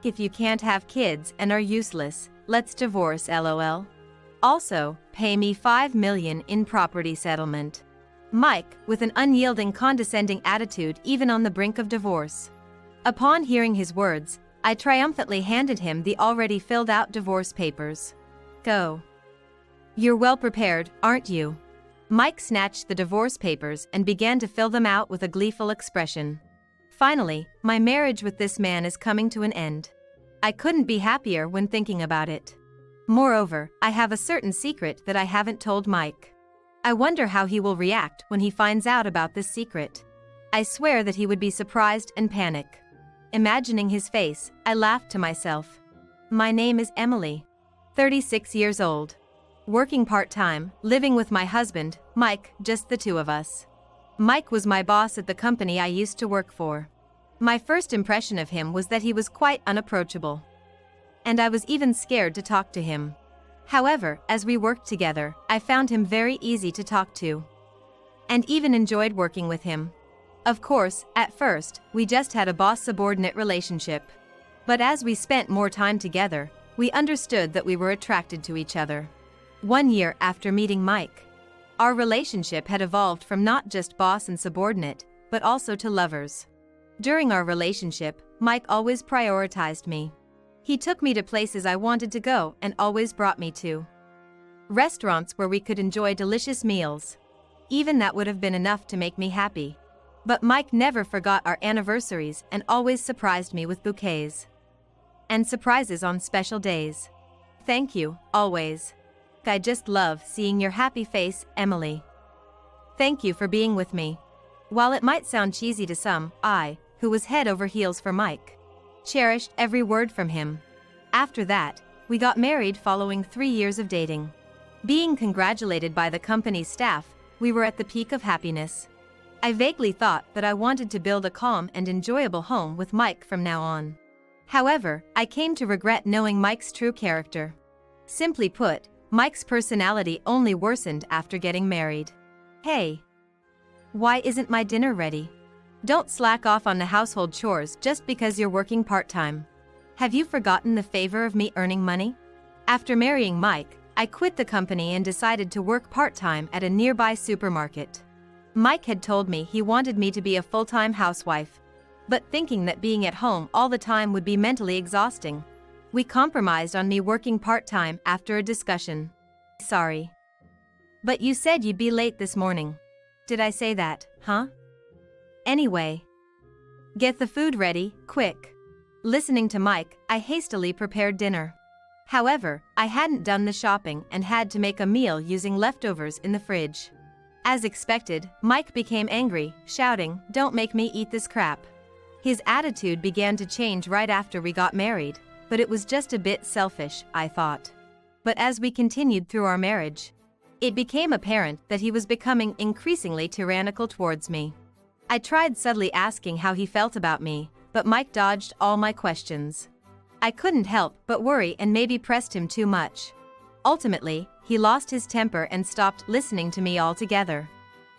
If you can't have kids and are useless, let's divorce lol. Also, pay me $5 million in property settlement. Mike, with an unyielding condescending attitude even on the brink of divorce. Upon hearing his words, I triumphantly handed him the already filled out divorce papers. Go. You're well prepared, aren't you? Mike snatched the divorce papers and began to fill them out with a gleeful expression. Finally, my marriage with this man is coming to an end. I couldn't be happier when thinking about it. Moreover, I have a certain secret that I haven't told Mike. I wonder how he will react when he finds out about this secret. I swear that he would be surprised and panic. Imagining his face, I laughed to myself. My name is Emily. 36 years old. Working part-time, living with my husband, Mike, just the two of us. Mike was my boss at the company I used to work for. My first impression of him was that he was quite unapproachable. And I was even scared to talk to him. However, as we worked together, I found him very easy to talk to. And even enjoyed working with him. Of course, at first, we just had a boss-subordinate relationship. But as we spent more time together, we understood that we were attracted to each other. 1 year after meeting Mike, our relationship had evolved from not just boss and subordinate, but also to lovers. During our relationship, Mike always prioritized me. He took me to places I wanted to go and always brought me to restaurants where we could enjoy delicious meals. Even that would have been enough to make me happy. But Mike never forgot our anniversaries and always surprised me with bouquets and surprises on special days. Thank you, always. I just love seeing your happy face, Emily. Thank you for being with me. While it might sound cheesy to some, I, who was head over heels for Mike, cherished every word from him. After that, we got married following 3 years of dating. Being congratulated by the company's staff, we were at the peak of happiness. I vaguely thought that I wanted to build a calm and enjoyable home with Mike from now on. However, I came to regret knowing Mike's true character. Simply put, Mike's personality only worsened after getting married. Hey! Why isn't my dinner ready? Don't slack off on the household chores just because you're working part-time. Have you forgotten the favor of me earning money? After marrying Mike, I quit the company and decided to work part-time at a nearby supermarket. Mike had told me he wanted me to be a full-time housewife. But thinking that being at home all the time would be mentally exhausting, we compromised on me working part-time after a discussion. Sorry. But you said you'd be late this morning. Did I say that, huh? Anyway. Get the food ready, quick. Listening to Mike, I hastily prepared dinner. However, I hadn't done the shopping and had to make a meal using leftovers in the fridge. As expected, Mike became angry, shouting, "Don't make me eat this crap." His attitude began to change right after we got married. But it was just a bit selfish, I thought. But as we continued through our marriage, it became apparent that he was becoming increasingly tyrannical towards me. I tried subtly asking how he felt about me, but Mike dodged all my questions. I couldn't help but worry and maybe pressed him too much. Ultimately, he lost his temper and stopped listening to me altogether.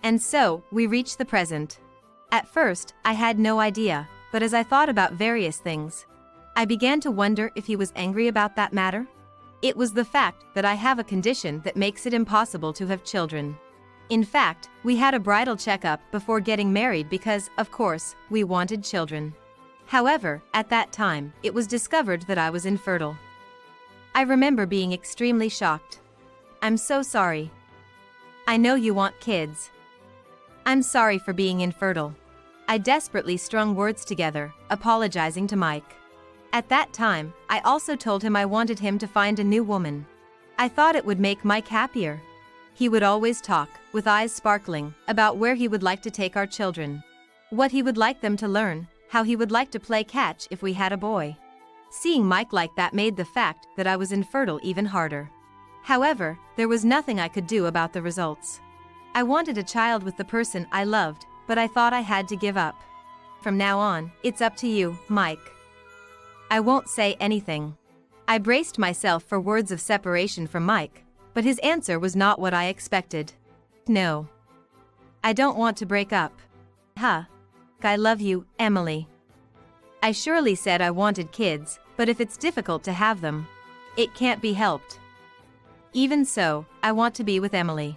And so, we reached the present. At first, I had no idea, but as I thought about various things, I began to wonder if he was angry about that matter. It was the fact that I have a condition that makes it impossible to have children. In fact, we had a bridal checkup before getting married because, of course, we wanted children. However, at that time, it was discovered that I was infertile. I remember being extremely shocked. I'm so sorry. I know you want kids. I'm sorry for being infertile. I desperately strung words together, apologizing to Mike. At that time, I also told him I wanted him to find a new woman. I thought it would make Mike happier. He would always talk, with eyes sparkling, about where he would like to take our children. What he would like them to learn, how he would like to play catch if we had a boy. Seeing Mike like that made the fact that I was infertile even harder. However, there was nothing I could do about the results. I wanted a child with the person I loved, but I thought I had to give up. From now on, it's up to you, Mike. I won't say anything. I braced myself for words of separation from Mike, but his answer was not what I expected. No. I don't want to break up. Huh. I love you, Emily. I surely said I wanted kids, But if it's difficult to have them, it can't be helped. Even so, I want to be with Emily.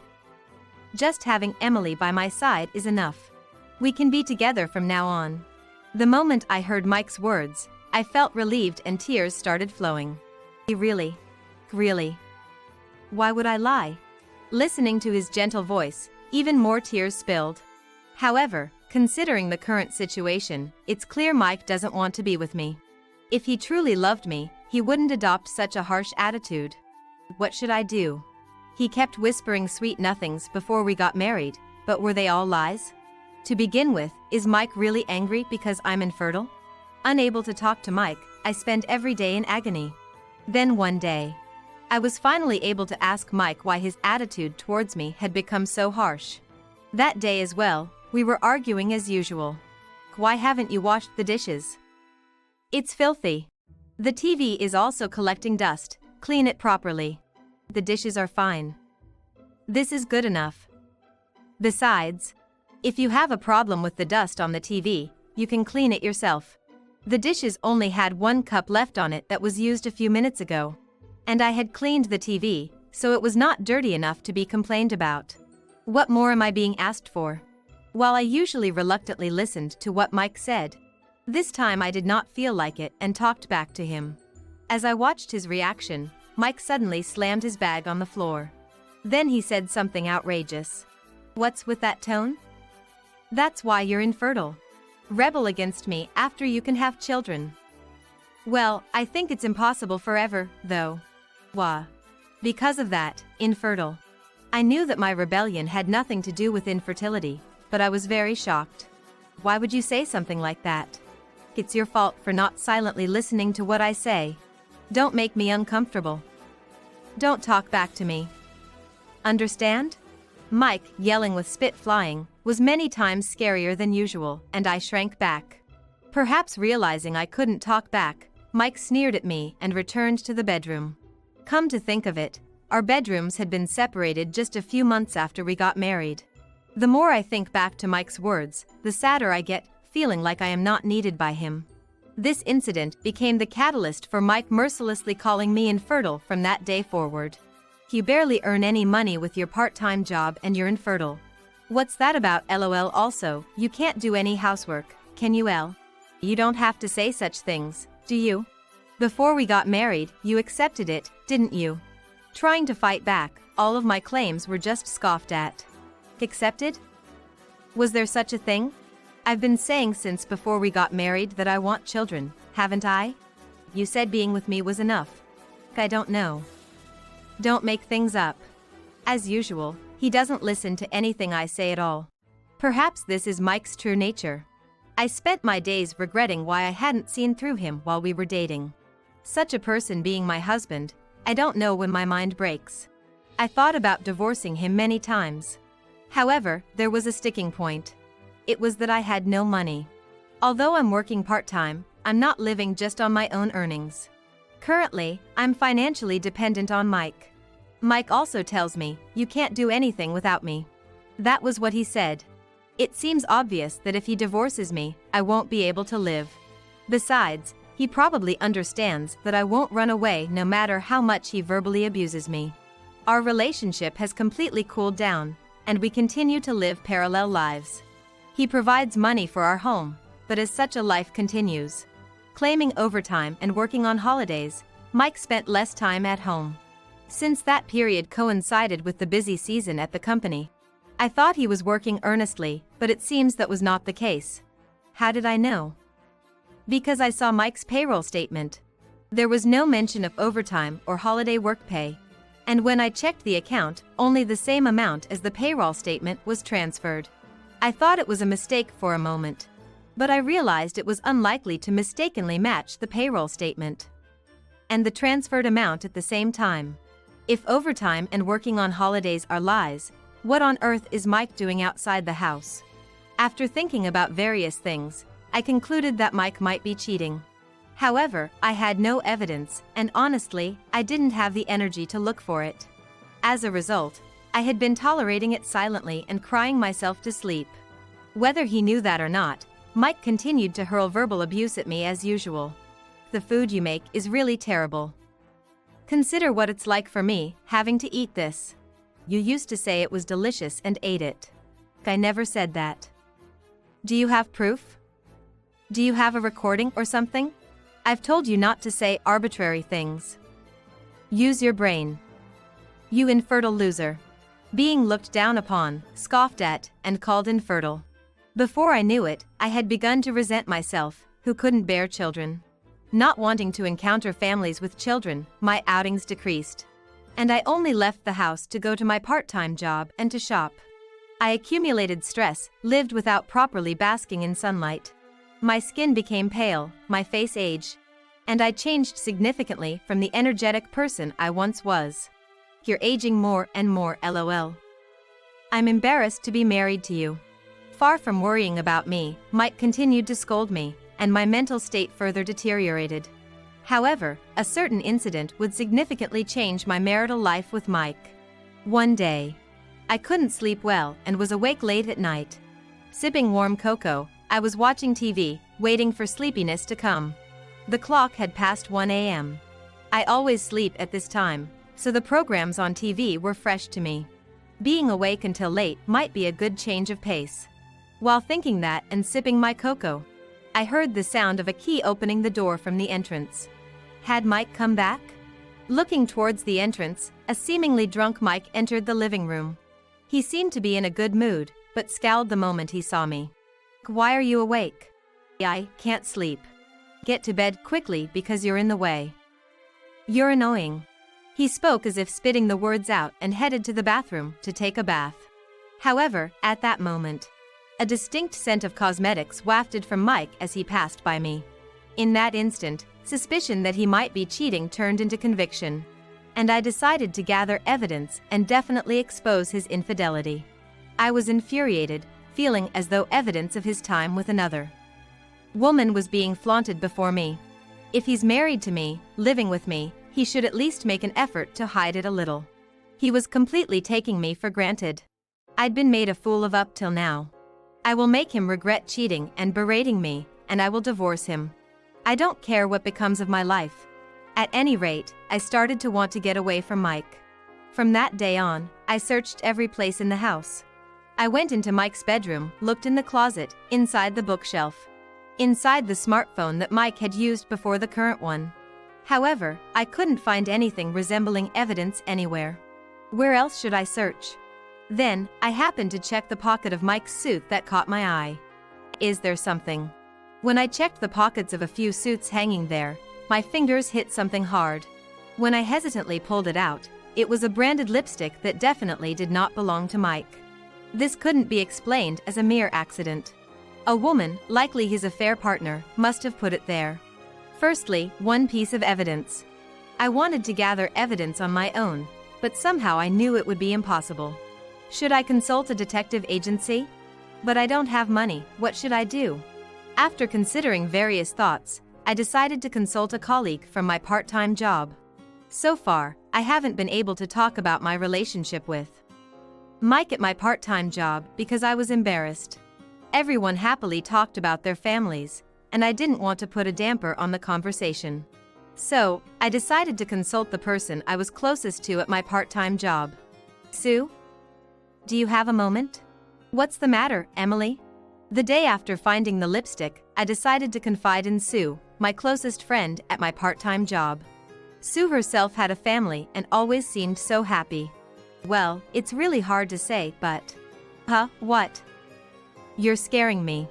Just having Emily by my side is enough. We can be together from now on. The moment I heard Mike's words, I felt relieved and tears started flowing. Really? Why would I lie? Listening to his gentle voice, even more tears spilled. However, considering the current situation, it's clear Mike doesn't want to be with me. If he truly loved me, he wouldn't adopt such a harsh attitude. What should I do? He kept whispering sweet nothings before we got married, but were they all lies? To begin with, is Mike really angry because I'm infertile? Unable to talk to Mike, I spent every day in agony. Then one day, I was finally able to ask Mike why his attitude towards me had become so harsh. That day as well, we were arguing as usual. Why haven't you washed the dishes? It's filthy. The TV is also collecting dust, clean it properly. The dishes are fine. This is good enough. Besides, if you have a problem with the dust on the TV, you can clean it yourself. The dishes only had 1 cup left on it that was used a few minutes ago. And I had cleaned the TV, so it was not dirty enough to be complained about. What more am I being asked for? While I usually reluctantly listened to what Mike said, this time I did not feel like it and talked back to him. As I watched his reaction, Mike suddenly slammed his bag on the floor. Then he said something outrageous. What's with that tone? That's why you're infertile. Rebel against me after you can have children. Well, I think it's impossible forever, though. Why? Because of that, infertile. I knew that my rebellion had nothing to do with infertility, but I was very shocked. Why would you say something like that? It's your fault for not silently listening to what I say. Don't make me uncomfortable. Don't talk back to me. Understand? Mike, yelling with spit flying, was many times scarier than usual, and I shrank back. Perhaps realizing I couldn't talk back, Mike sneered at me and returned to the bedroom. Come to think of it, our bedrooms had been separated just a few months after we got married. The more I think back to Mike's words, the sadder I get, feeling like I am not needed by him. This incident became the catalyst for Mike mercilessly calling me infertile from that day forward. You barely earn any money with your part-time job and you're infertile. What's that about? LOL. Also, you can't do any housework, can you? You don't have to say such things, do you? Before we got married, you accepted it, didn't you? Trying to fight back, all of my claims were just scoffed at. Accepted? Was there such a thing? I've been saying since before we got married that I want children, haven't I? You said being with me was enough. I don't know. Don't make things up. As usual, he doesn't listen to anything I say at all. Perhaps this is Mike's true nature. I spent my days regretting why I hadn't seen through him while we were dating. Such a person being my husband, I don't know when my mind breaks. I thought about divorcing him many times. However, there was a sticking point. It was that I had no money. Although I'm working part-time, I'm not living just on my own earnings. Currently, I'm financially dependent on Mike. Mike also tells me, you can't do anything without me. That was what he said. It seems obvious that if he divorces me, I won't be able to live. Besides, he probably understands that I won't run away no matter how much he verbally abuses me. Our relationship has completely cooled down, and we continue to live parallel lives. He provides money for our home, but as such a life continues. Claiming overtime and working on holidays, Mike spent less time at home. Since that period coincided with the busy season at the company, I thought he was working earnestly, but it seems that was not the case. How did I know? Because I saw Mike's payroll statement. There was no mention of overtime or holiday work pay. And when I checked the account, only the same amount as the payroll statement was transferred. I thought it was a mistake for a moment. But I realized it was unlikely to mistakenly match the payroll statement and the transferred amount at the same time. If overtime and working on holidays are lies, what on earth is Mike doing outside the house? After thinking about various things, I concluded that Mike might be cheating. However, I had no evidence, and honestly, I didn't have the energy to look for it. As a result, I had been tolerating it silently and crying myself to sleep. Whether he knew that or not, Mike continued to hurl verbal abuse at me as usual. the food you make is really terrible. Consider what it's like for me, having to eat this. You used to say it was delicious and ate it. I never said that. Do you have proof? Do you have a recording or something? I've told you not to say arbitrary things. Use your brain. You infertile loser. Being looked down upon, scoffed at, and called infertile. Before I knew it, I had begun to resent myself, who couldn't bear children. Not wanting to encounter families with children, my outings decreased. And I only left the house to go to my part-time job and to shop. I accumulated stress, lived without properly basking in sunlight. My skin became pale, my face aged. And I changed significantly from the energetic person I once was. You're aging more and more, lol. I'm embarrassed to be married to you. Far from worrying about me, Mike continued to scold me, and my mental state further deteriorated. However, a certain incident would significantly change my marital life with Mike. One day, I couldn't sleep well and was awake late at night. Sipping warm cocoa, I was watching TV, waiting for sleepiness to come. The clock had passed 1 a.m. I always sleep at this time, so the programs on TV were fresh to me. Being awake until late might be a good change of pace. While thinking that and sipping my cocoa, I heard the sound of a key opening the door from the entrance. Had Mike come back? Looking towards the entrance, a seemingly drunk Mike entered the living room. He seemed to be in a good mood, but scowled the moment he saw me. Why are you awake? I can't sleep. Get to bed quickly because you're in the way. You're annoying. He spoke as if spitting the words out and headed to the bathroom to take a bath. However, at that moment, a distinct scent of cosmetics wafted from Mike as he passed by me. In that instant, suspicion that he might be cheating turned into conviction. And I decided to gather evidence and definitely expose his infidelity. I was infuriated, feeling as though evidence of his time with another woman was being flaunted before me. If he's married to me, living with me, he should at least make an effort to hide it a little. He was completely taking me for granted. I'd been made a fool of up till now. I will make him regret cheating and berating me, and I will divorce him. I don't care what becomes of my life. At any rate, I started to want to get away from Mike. From that day on, I searched every place in the house. I went into Mike's bedroom, looked in the closet, inside the bookshelf, inside the smartphone that Mike had used before the current one. However, I couldn't find anything resembling evidence anywhere. Where else should I search? Then, I happened to check the pocket of Mike's suit that caught my eye. Is there something? When I checked the pockets of a few suits hanging there, my fingers hit something hard. When I hesitantly pulled it out, it was a branded lipstick that definitely did not belong to Mike. This couldn't be explained as a mere accident. A woman, likely his affair partner, must have put it there. Firstly, one piece of evidence. I wanted to gather evidence on my own, but somehow I knew it would be impossible. Should I consult a detective agency? But I don't have money, what should I do? After considering various thoughts, I decided to consult a colleague from my part-time job. So far, I haven't been able to talk about my relationship with Mike at my part-time job because I was embarrassed. Everyone happily talked about their families, and I didn't want to put a damper on the conversation. So, I decided to consult the person I was closest to at my part-time job. Sue? Do you have a moment? What's the matter, Emily? The day after finding the lipstick, I decided to confide in Sue, my closest friend at my part-time job. Sue herself had a family and always seemed so happy. Well, it's really hard to say, but... What? You're scaring me.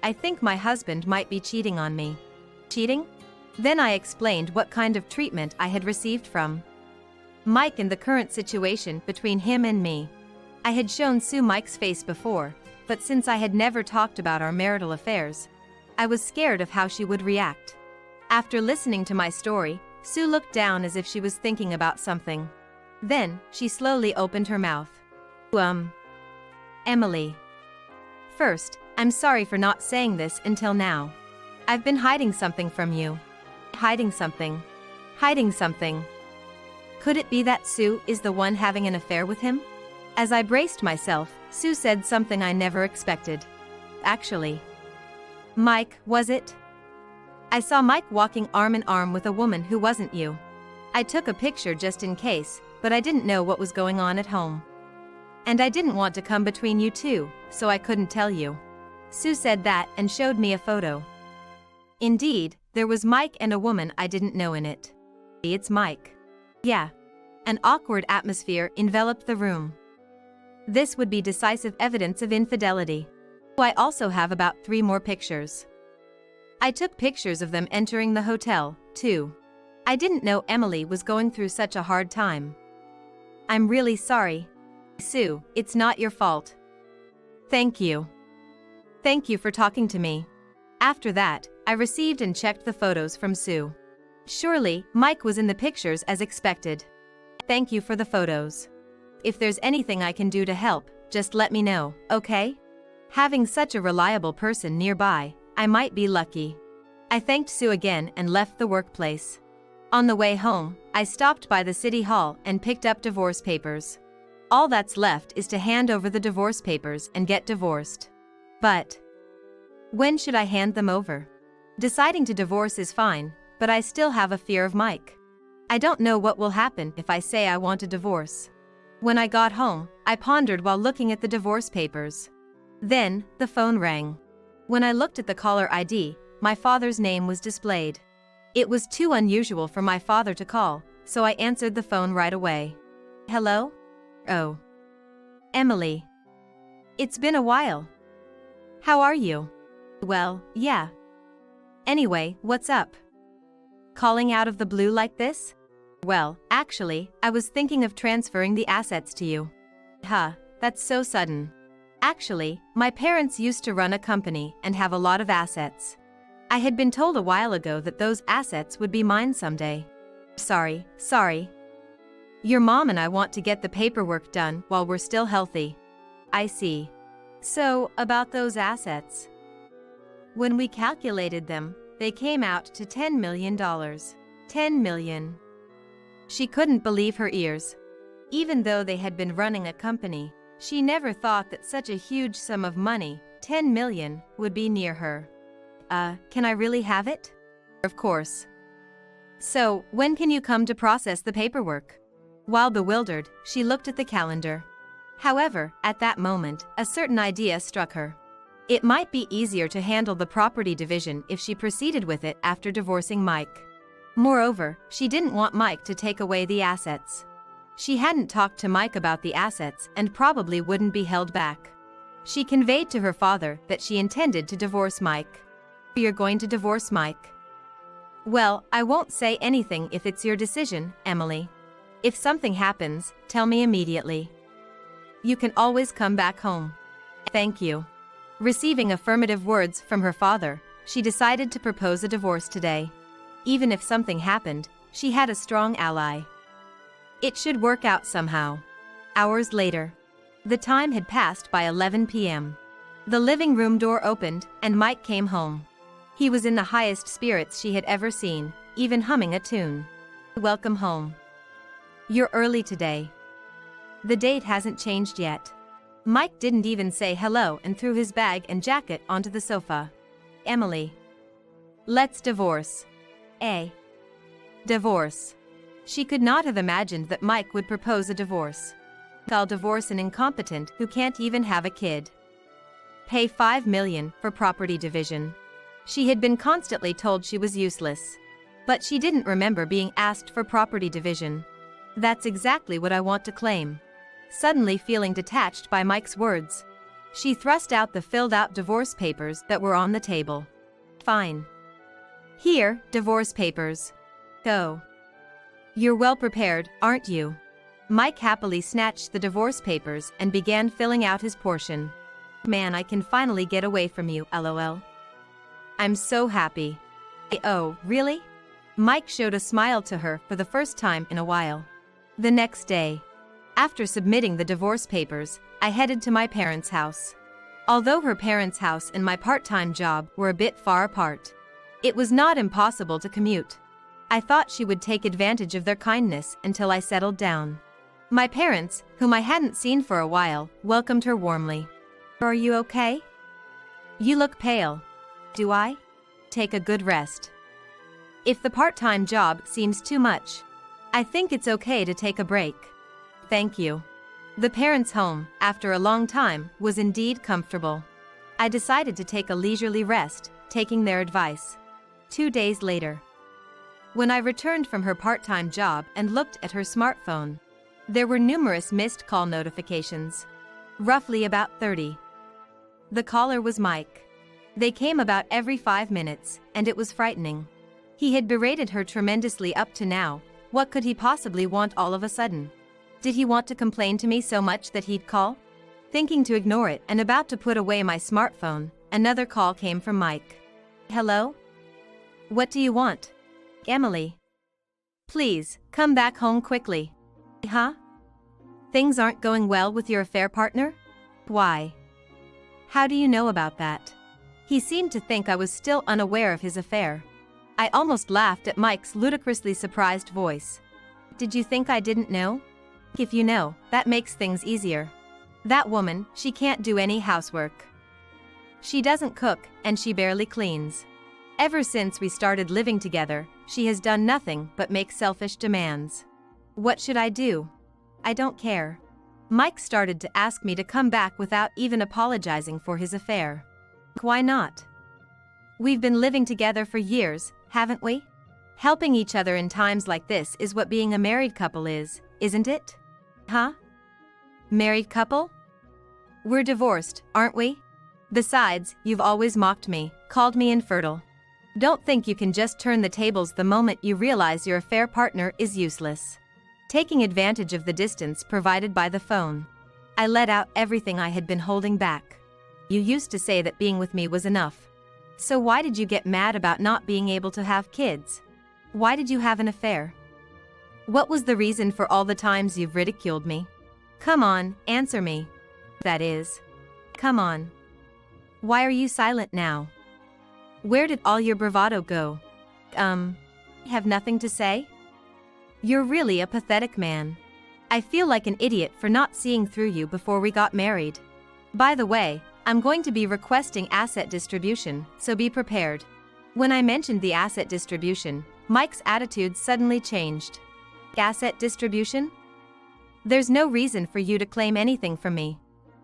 I think my husband might be cheating on me. Cheating? Then I explained what kind of treatment I had received from Mike and the current situation between him and me. I had shown Sue Mike's face before, but since I had never talked about our marital affairs, I was scared of how she would react. After listening to my story, Sue looked down as if she was thinking about something. Then, she slowly opened her mouth. Emily. First, I'm sorry for not saying this until now. I've been hiding something from you. Hiding something. Hiding something. Could it be that Sue is the one having an affair with him? As I braced myself, Sue said something I never expected. Actually. Mike, was it? I saw Mike walking arm in arm with a woman who wasn't you. I took a picture just in case, but I didn't know what was going on at home. And I didn't want to come between you two, so I couldn't tell you. Sue said that and showed me a photo. Indeed, there was Mike and a woman I didn't know in it. It's Mike. Yeah. An awkward atmosphere enveloped the room. This would be decisive evidence of infidelity. I also have about 3 more pictures. I took pictures of them entering the hotel, too. I didn't know Emily was going through such a hard time. I'm really sorry. Sue, it's not your fault. Thank you. Thank you for talking to me. After that, I received and checked the photos from Sue. Surely, Mike was in the pictures as expected. Thank you for the photos. If there's anything I can do to help, just let me know, okay? Having such a reliable person nearby, I might be lucky. I thanked Sue again and left the workplace. On the way home, I stopped by the city hall and picked up divorce papers. All that's left is to hand over the divorce papers and get divorced. But when should I hand them over? Deciding to divorce is fine, but I still have a fear of Mike. I don't know what will happen if I say I want a divorce. When I got home, I pondered while looking at the divorce papers. Then, the phone rang. When I looked at the caller ID, my father's name was displayed. It was too unusual for my father to call, so I answered the phone right away. Hello? Oh. Emily. It's been a while. How are you? Well, yeah. Anyway, what's up? Calling out of the blue like this? Well, actually, I was thinking of transferring the assets to you. Huh, that's so sudden. Actually, my parents used to run a company and have a lot of assets. I had been told a while ago that those assets would be mine someday. Sorry. Your mom and I want to get the paperwork done while we're still healthy. I see. So, about those assets. When we calculated them, they came out to $10 million. $10 million. She couldn't believe her ears. Even though they had been running a company, she never thought that such a huge sum of money, $10 million, would be near her. Can I really have it? Of course. So, when can you come to process the paperwork? While bewildered, she looked at the calendar. However, at that moment, a certain idea struck her. It might be easier to handle the property division if she proceeded with it after divorcing Mike. Moreover, she didn't want Mike to take away the assets. She hadn't talked to Mike about the assets and probably wouldn't be held back. She conveyed to her father that she intended to divorce Mike. You're going to divorce Mike? Well, I won't say anything if it's your decision, Emily. If something happens, tell me immediately. You can always come back home. Thank you. Receiving affirmative words from her father, she decided to propose a divorce today. Even if something happened, she had a strong ally. It should work out somehow. Hours later. The time had passed by 11 p.m. The living room door opened, and Mike came home. He was in the highest spirits she had ever seen, even humming a tune. Welcome home. You're early today. The date hasn't changed yet. Mike didn't even say hello and threw his bag and jacket onto the sofa. Emily. Let's divorce. Divorce. She could not have imagined that Mike would propose a divorce. I'll divorce an incompetent who can't even have a kid. Pay $5 million for property division. She had been constantly told she was useless. But she didn't remember being asked for property division. That's exactly what I want to claim. Suddenly feeling detached by Mike's words, she thrust out the filled-out divorce papers that were on the table. Fine. Here, divorce papers. Go. You're well prepared, aren't you? Mike happily snatched the divorce papers and began filling out his portion. Man, I can finally get away from you, LOL. I'm so happy. Oh, really? Mike showed a smile to her for the first time in a while. The next day, after submitting the divorce papers, I headed to my parents' house. Although her parents' house and my part-time job were a bit far apart, it was not impossible to commute. I thought she would take advantage of their kindness until I settled down. My parents, whom I hadn't seen for a while, welcomed her warmly. Are you okay? You look pale. Do I? Take a good rest. If the part-time job seems too much, I think it's okay to take a break. Thank you. The parents' home, after a long time, was indeed comfortable. I decided to take a leisurely rest, taking their advice. 2 days later, when I returned from her part-time job and looked at her smartphone, there were numerous missed call notifications. Roughly about 30. The caller was Mike. They came about every 5 minutes, and it was frightening. He had berated her tremendously up to now. What could he possibly want all of a sudden? Did he want to complain to me so much that he'd call? Thinking to ignore it and about to put away my smartphone, another call came from Mike. Hello? What do you want? Emily. Please, come back home quickly. Huh? Things aren't going well with your affair partner? Why? How do you know about that? He seemed to think I was still unaware of his affair. I almost laughed at Mike's ludicrously surprised voice. Did you think I didn't know? If you know, that makes things easier. That woman, she can't do any housework. She doesn't cook, and she barely cleans. Ever since we started living together, she has done nothing but make selfish demands. What should I do? I don't care. Mike started to ask me to come back without even apologizing for his affair. Why not? We've been living together for years, haven't we? Helping each other in times like this is what being a married couple is, isn't it? Huh? Married couple? We're divorced, aren't we? Besides, you've always mocked me, called me infertile. Don't think you can just turn the tables the moment you realize your affair partner is useless. Taking advantage of the distance provided by the phone, I let out everything I had been holding back. You used to say that being with me was enough. So why did you get mad about not being able to have kids? Why did you have an affair? What was the reason for all the times you've ridiculed me? Come on, answer me. That is. Come on. Why are you silent now? Where did all your bravado go? Have nothing to say? You're really a pathetic man. I feel like an idiot for not seeing through you before we got married. By the way, I'm going to be requesting asset distribution, so be prepared. When I mentioned the asset distribution, Mike's attitude suddenly changed. Asset distribution? There's no reason for you to claim anything from me.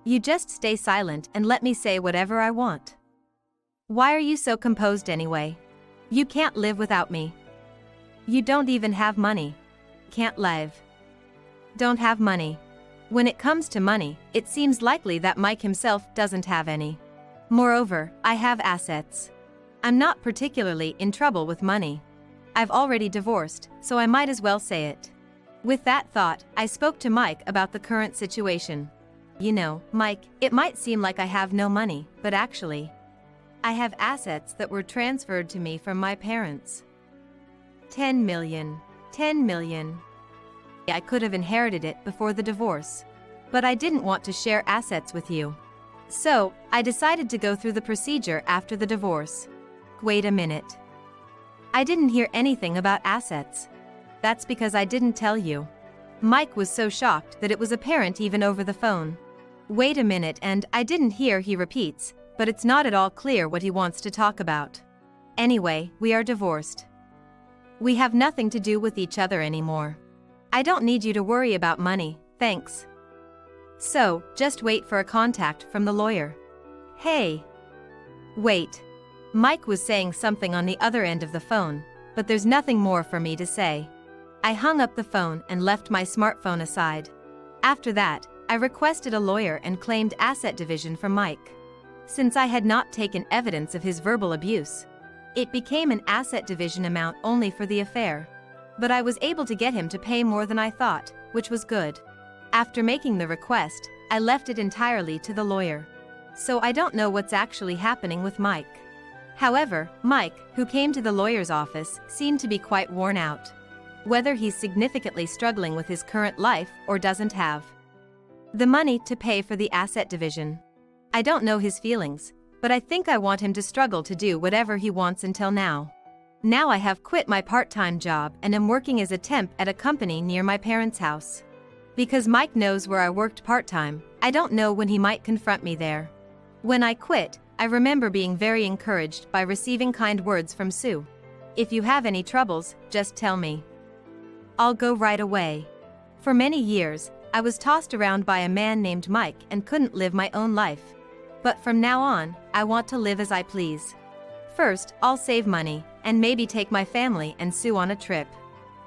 You just stay silent and let me say whatever I want. Why are you so composed anyway? You can't live without me. You don't even have money. Can't live. Don't have money. When it comes to money, it seems likely that Mike himself doesn't have any. Moreover, I have assets. I'm not particularly in trouble with money. I've already divorced, so I might as well say it. With that thought, I spoke to Mike about the current situation. You know, Mike, it might seem like I have no money, but actually, I have assets that were transferred to me from my parents. 10 million. 10 million. I could have inherited it before the divorce. But I didn't want to share assets with you. So, I decided to go through the procedure after the divorce. Wait a minute. I didn't hear anything about assets. That's because I didn't tell you. Mike was so shocked that it was apparent even over the phone. Wait a minute, and I didn't hear, he repeats, but it's not at all clear what he wants to talk about. Anyway, we are divorced. We have nothing to do with each other anymore. I don't need you to worry about money, thanks. So, just wait for a contact from the lawyer. Hey. Wait. Mike was saying something on the other end of the phone, but there's nothing more for me to say. I hung up the phone and left my smartphone aside. After that, I requested a lawyer and claimed asset division from Mike. Since I had not taken evidence of his verbal abuse, it became an asset division amount only for the affair. But I was able to get him to pay more than I thought, which was good. After making the request, I left it entirely to the lawyer. So I don't know what's actually happening with Mike. However, Mike, who came to the lawyer's office, seemed to be quite worn out. Whether he's significantly struggling with his current life or doesn't have the money to pay for the asset division. I don't know his feelings, but I think I want him to struggle to do whatever he wants until now. Now I have quit my part-time job and am working as a temp at a company near my parents' house. Because Mike knows where I worked part-time, I don't know when he might confront me there. When I quit, I remember being very encouraged by receiving kind words from Sue. If you have any troubles, just tell me. I'll go right away. For many years, I was tossed around by a man named Mike and couldn't live my own life. But from now on, I want to live as I please. First, I'll save money, and maybe take my family and Sue on a trip.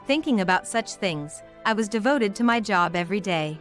Thinking about such things, I was devoted to my job every day.